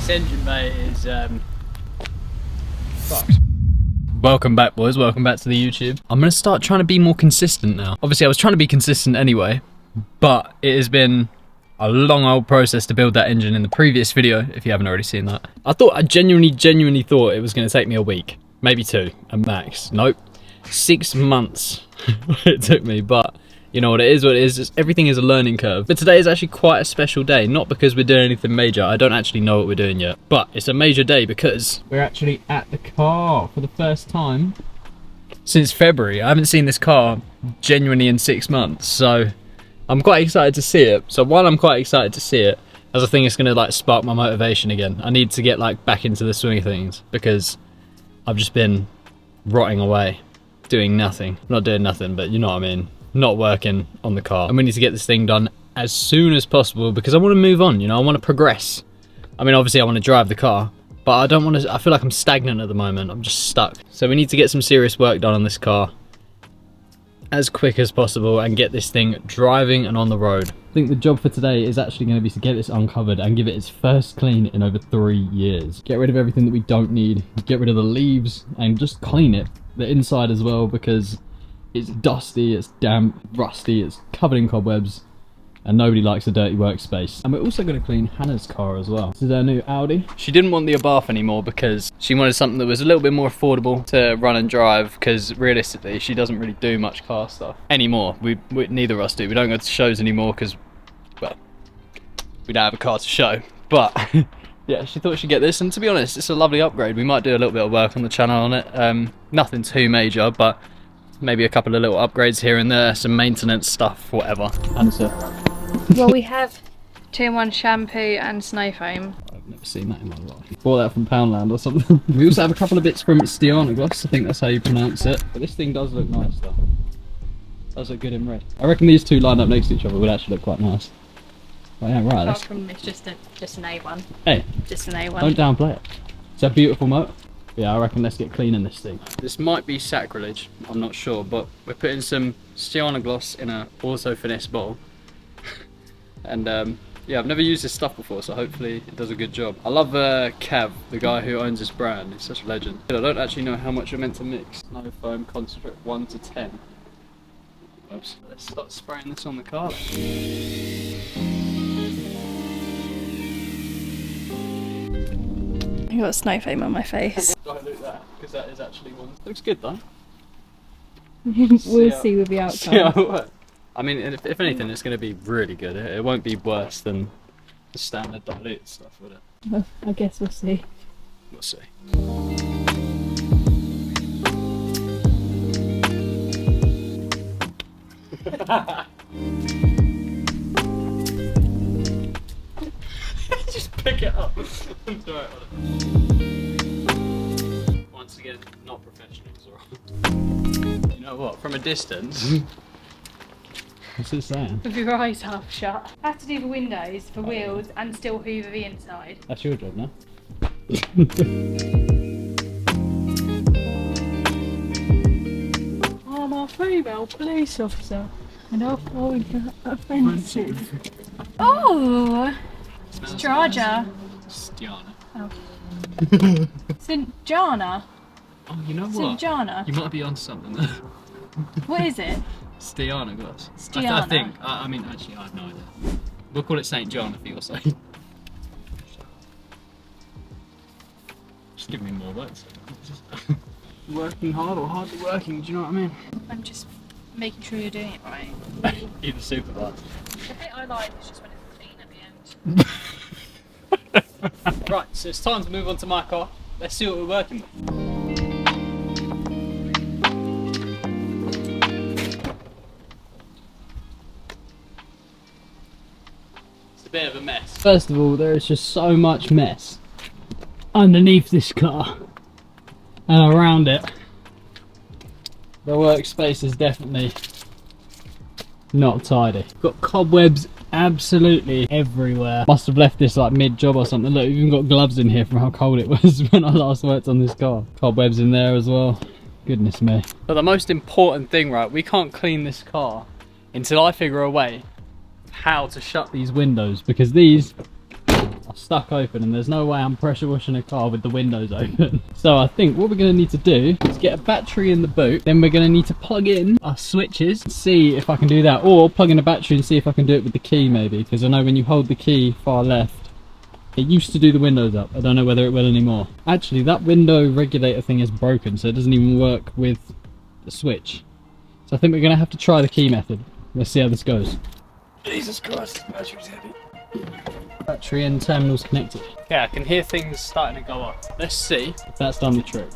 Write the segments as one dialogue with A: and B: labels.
A: This engine bay is fucked. Welcome back, boys. Welcome back to the YouTube. I'm gonna start trying to be more consistent now. Obviously I was trying to be consistent anyway, but it has been a long old process to build that engine in the previous video, if you haven't already seen that. I genuinely thought it was gonna take me a week, maybe 2 at max. Nope, 6 months it took me, but you know what it is, everything is a learning curve. But today is actually quite a special day, not because we're doing anything major, I don't actually know what we're doing yet, but it's a major day because we're actually at the car for the first time since February. I haven't seen this car genuinely in 6 months, so I'm quite excited to see it. So while I'm quite excited to see it, as I think it's gonna like spark my motivation again, I need to get like back into the swing of things because I've just been rotting away, doing nothing. Not doing nothing, but you know what I mean. Not working on the car, and we need to get this thing done as soon as possible because I want to move on, you know, I want to progress. I mean, obviously I want to drive the car, but I don't want to, I feel like I'm stagnant at the moment, I'm just stuck. So we need to get some serious work done on this car as quick as possible and get this thing driving and on the road. I think the job for today is actually going to be to get this uncovered and give it its first clean in over 3 years. Get rid of everything that we don't need, get rid of the leaves and just clean it, the inside as well, because it's dusty, it's damp, rusty, it's covered in cobwebs, and nobody likes a dirty workspace. And we're also going to clean Hannah's car as well. This is our new Audi. She didn't want the Abarth anymore because she wanted something that was a little bit more affordable to run and drive, because realistically she doesn't really do much car stuff anymore. Neither of us do. We don't go to shows anymore because, well, we don't have a car to show. But yeah, she thought she'd get this, and to be honest, it's a lovely upgrade. We might do a little bit of work on the channel on it. Nothing too major, but maybe a couple of little upgrades here and there, some maintenance stuff, whatever.
B: Well, we have 2-in-1 shampoo and snow foam.
A: I've never seen that in my life. Bought that from Poundland or something. We also have a couple of bits from Stianagloss, I think that's how you pronounce it. But this thing does look nice though. Does look good in red. I reckon these two lined up next to each other would actually look quite nice. Oh yeah, right.
B: Apart from it's just an A1.
A: Hey,
B: just an A1.
A: Don't downplay it. It's a beautiful motor. Yeah, I reckon let's get clean in this thing. This might be sacrilege, I'm not sure, but we're putting some Stianagloss in a auto finesse bowl. And yeah, I've never used this stuff before, so hopefully it does a good job. I love Cav, the guy who owns this brand. He's such a legend. I don't actually know how much you're meant to mix. Snow foam concentrate 1 to 10. Oops. Let's start spraying this on the car.
B: I got snow foam on my face.
A: Dilute that, because that is actually one. Looks good though.
B: We'll see with the outcome.
A: I mean, if anything, it's going to be really good. It won't be worse than the standard dilute stuff, would it?
B: Well, I guess we'll see.
A: We'll see. Just pick it up. Sorry, once again, not professionals, alright. You know what? From a distance. What's it saying?
B: With your eyes half shut. I have to do the windows for wheels and still hoover the inside.
A: That's your job now.
B: I'm a female police officer and I'll find offensive. Oh! Straja.
A: Stiana.
B: Oh. St. Jana.
A: Oh, you know what?
B: St. Jana.
A: You might be onto something there.
B: What is it?
A: Stianagloss.
B: Stiana.
A: I think. I mean, actually, I have no idea. We'll call it St. John for your sake. Just give me more words. Working hard or hardly working, do you know what I mean?
B: I'm just making sure you're doing it right.
A: You're the supervisor.
B: The bit I like is just when it's clean at the end.
A: Right, so it's time to move on to my car. Let's see what we're working with. Bit of a mess. First of all, there is just so much mess underneath this car and around it. The workspace is definitely not tidy. Got cobwebs absolutely everywhere. Must have left this like mid-job or something. Look, we've even got gloves in here from how cold it was when I last worked on this car. Cobwebs in there as well. Goodness me. But the most important thing, right, we can't clean this car until I figure a way how to shut these windows, because these are stuck open and there's no way I'm pressure washing a car with the windows open. So I think what we're going to need to do is get a battery in the boot, then we're going to need to plug in our switches, see if I can do that, or plug in a battery and see if I can do it with the key maybe, because I know when you hold the key far left, it used to do the windows up. I don't know whether it will anymore. Actually, that window regulator thing is broken, so it doesn't even work with the switch. So I think we're going to have to try the key method. Let's see how this goes. Jesus Christ, the battery's heavy. Battery and terminals connected. Okay, I can hear things starting to go up. Let's see if that's done the trick.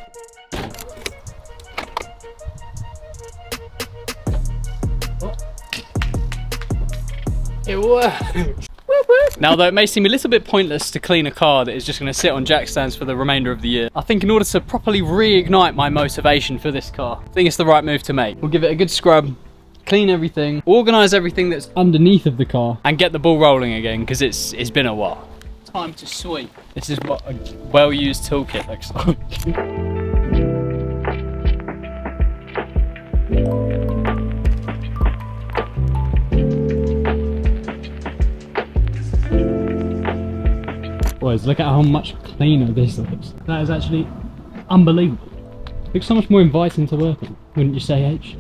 A: It works! Now though, it may seem a little bit pointless to clean a car that is just going to sit on jack stands for the remainder of the year, I think in order to properly reignite my motivation for this car, I think it's the right move to make. We'll give it a good scrub, clean everything, organise everything that's underneath of the car, and get the ball rolling again, because it's been a while. Time to sweep. This is what a well-used toolkit looks like. Boys, look at how much cleaner this looks. That is actually unbelievable. Looks so much more inviting to work on, wouldn't you say, H?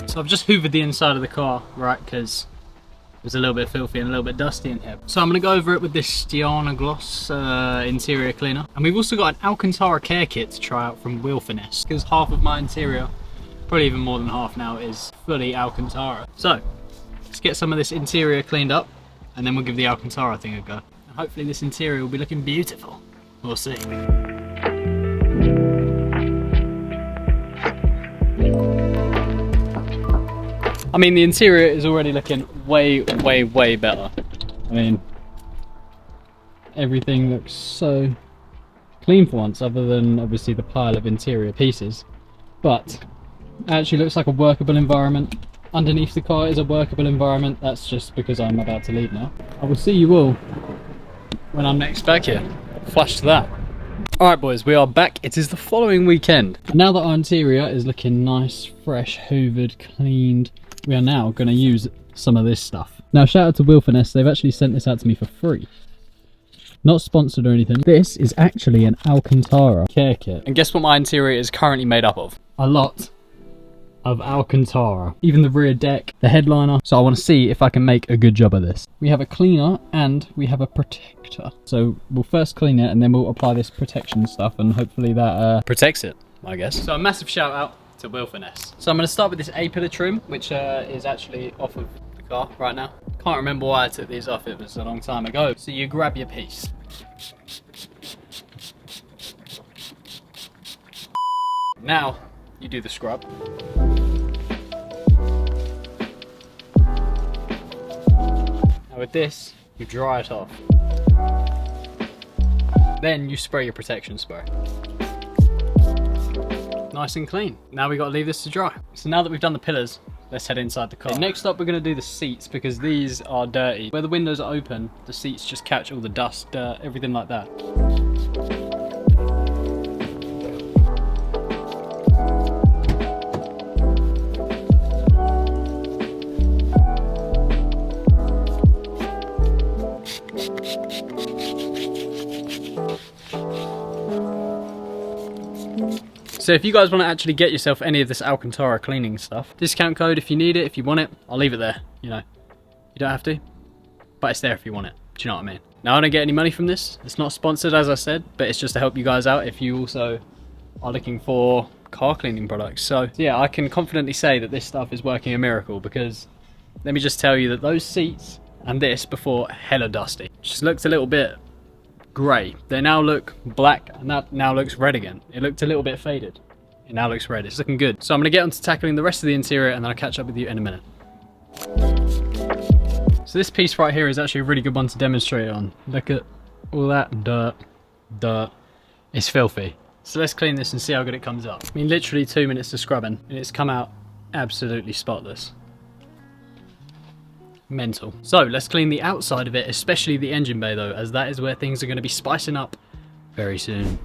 A: So I've just hoovered the inside of the car, right, because it was a little bit filthy and a little bit dusty in here. So I'm going to go over it with this Stiana Gloss interior cleaner. And we've also got an Alcantara care kit to try out from Wheel Finesse, because half of my interior, probably even more than half now, is fully Alcantara. So let's get some of this interior cleaned up and then we'll give the Alcantara thing a go. And hopefully this interior will be looking beautiful. We'll see. I mean, the interior is already looking way better. I mean, everything looks so clean for once, other than obviously the pile of interior pieces. But it actually looks like a workable environment. Underneath the car is a workable environment. That's just because I'm about to leave now. I will see you all when I'm next back here. Flash to that. Alright boys, we are back. It is the following weekend. Now that our interior is looking nice, fresh, hoovered, cleaned, we are now going to use some of this stuff. Now shout out to Wheel Finesse, they've actually sent this out to me for free. Not sponsored or anything. This is actually an Alcantara care kit. And guess what my interior is currently made up of? A lot of Alcantara. Even the rear deck, the headliner. So I want to see if I can make a good job of this. We have a cleaner and we have a protector. So we'll first clean it and then we'll apply this protection stuff and hopefully that protects it, I guess. So a massive shout out to Wheel Finesse. So I'm going to start with this A-pillar trim, which is actually off of the car right now. Can't remember why I took these off, it was a long time ago. So you grab your piece. Now you do the scrub. Now with this, you dry it off. Then you spray your protection spray. Nice and clean. Now we got to leave this to dry. So now that we've done the pillars, let's head inside the car. Okay, next up we're going to do the seats because these are dirty. Where the windows are open, the seats just catch all the dust, dirt, everything like that. So if you guys want to actually get yourself any of this Alcantara cleaning stuff, discount code if you need it, if you want it, I'll leave it there, you know. You don't have to, but it's there if you want it. Do you know what I mean? Now I don't get any money from this. It's not sponsored as I said, but it's just to help you guys out if you also are looking for car cleaning products. So yeah, I can confidently say that this stuff is working a miracle because let me just tell you that those seats and this before hella dusty. Just looked a little bit grey. They now look black and that now looks red again. It looked a little bit faded. It now looks red. It's looking good. So I'm going to get on to tackling the rest of the interior and then I'll catch up with you in a minute. So this piece right here is actually a really good one to demonstrate on. Look at all that dirt. It's filthy. So let's clean this and see how good it comes up. I mean literally 2 minutes of scrubbing and it's come out absolutely spotless. mental. So let's clean the outside of it, especially the engine bay though, as that is where things are going to be spicing up very soon.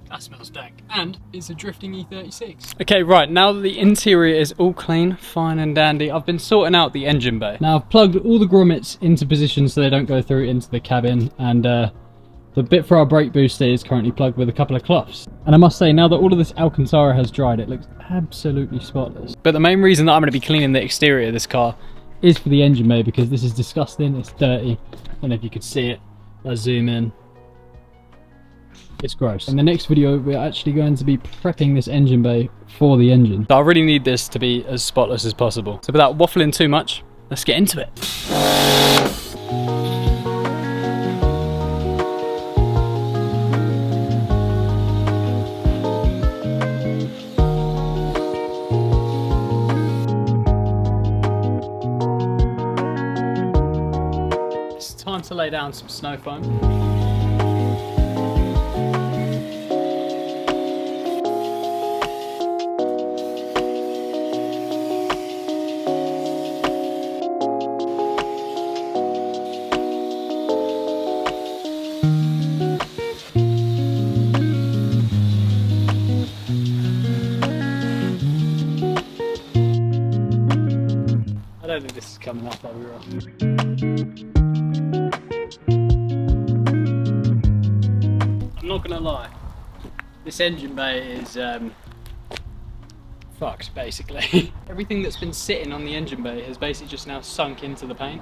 A: That smells dank. And it's a drifting E36. Okay, right, now that the interior is all clean, fine and dandy, I've been sorting out the engine bay. Now I've plugged all the grommets into position so they don't go through into the cabin, and the bit for our brake booster is currently plugged with a couple of cloths. And I must say, now that all of this Alcantara has dried, it looks absolutely spotless. But the main reason that I'm going to be cleaning the exterior of this car is for the engine bay, because this is disgusting, it's dirty. I don't know if you could see it. Let's zoom in. It's gross. In the next video, we're actually going to be prepping this engine bay for the engine. So I really need this to be as spotless as possible. So without waffling too much, let's get into it. It's time to lay down some snow foam. I don't think this is coming up over here. I'm not gonna lie, this engine bay is fucked basically. Everything that's been sitting on the engine bay has basically just now sunk into the paint.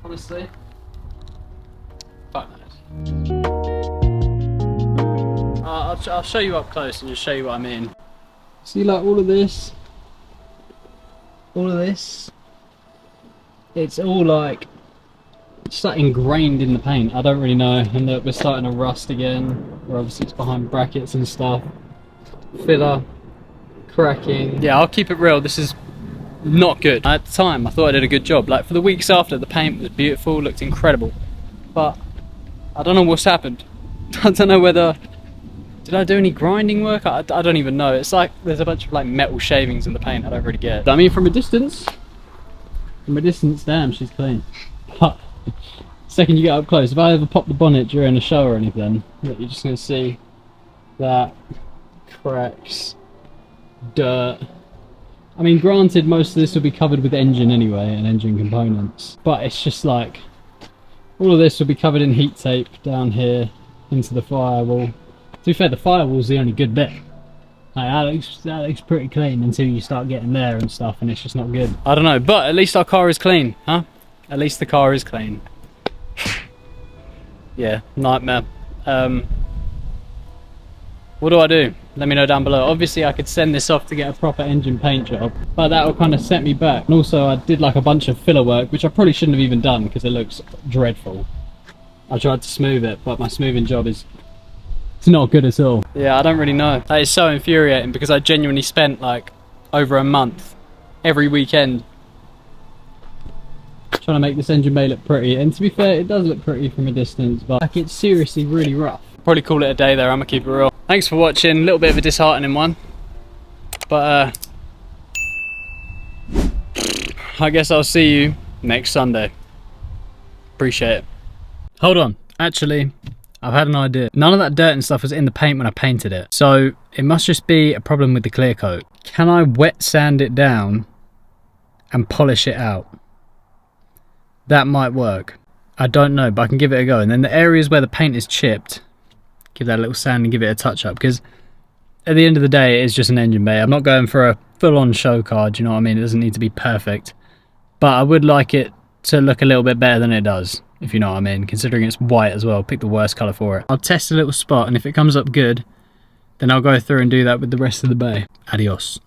A: Honestly, fuck knows. I'll show you up close and just show you what I mean. See, like all of this, it's all like ingrained in the paint. I don't really know, and we're starting to rust again, where obviously it's behind brackets and stuff. Filler cracking. Yeah, I'll keep it real, this is not good. At the time I thought I did a good job. Like for the weeks after, the paint was beautiful, looked incredible, but I don't know what's happened. I don't know whether, did I do any grinding work? I don't even know. It's like there's a bunch of like metal shavings in the paint. I don't really get it. I mean, from a distance, damn, she's clean. But second you get up close, if I ever pop the bonnet during a show or anything, you're just going to see that cracks, dirt. I mean, granted, most of this will be covered with engine anyway and engine components, but it's just like all of this will be covered in heat tape down here into the firewall. To be fair, the firewall's the only good bit. Like, that looks pretty clean until you start getting there and stuff, and it's just not good. I don't know, but at least our car is clean, huh? At least the car is clean. Yeah, nightmare. What do I do? Let me know down below. Obviously I could send this off to get a proper engine paint job, but that will kind of set me back. And also I did like a bunch of filler work, which I probably shouldn't have even done because it looks dreadful. I tried to smooth it, but my smoothing job is, it's not good at all. Yeah, I don't really know. That is so infuriating because I genuinely spent like over a month every weekend trying to make this engine bay look pretty. And to be fair, it does look pretty from a distance, but like it's seriously really rough. Probably call it a day there, I'm gonna keep it real. Thanks for watching, a little bit of a disheartening one. But I guess I'll see you next Sunday. Appreciate it. Hold on, actually, I've had an idea. None of that dirt and stuff was in the paint when I painted it, so it must just be a problem with the clear coat. Can I wet sand it down and polish it out? That might work. I don't know, but I can give it a go. And then the areas where the paint is chipped, give that a little sand and give it a touch up, because at the end of the day it is just an engine bay. I'm not going for a full-on show car, do you know what I mean? It doesn't need to be perfect, but I would like it to look a little bit better than it does, if you know what I mean, considering it's white as well. Pick the worst colour for it. I'll test a little spot, and if it comes up good, then I'll go through and do that with the rest of the bay. Adios.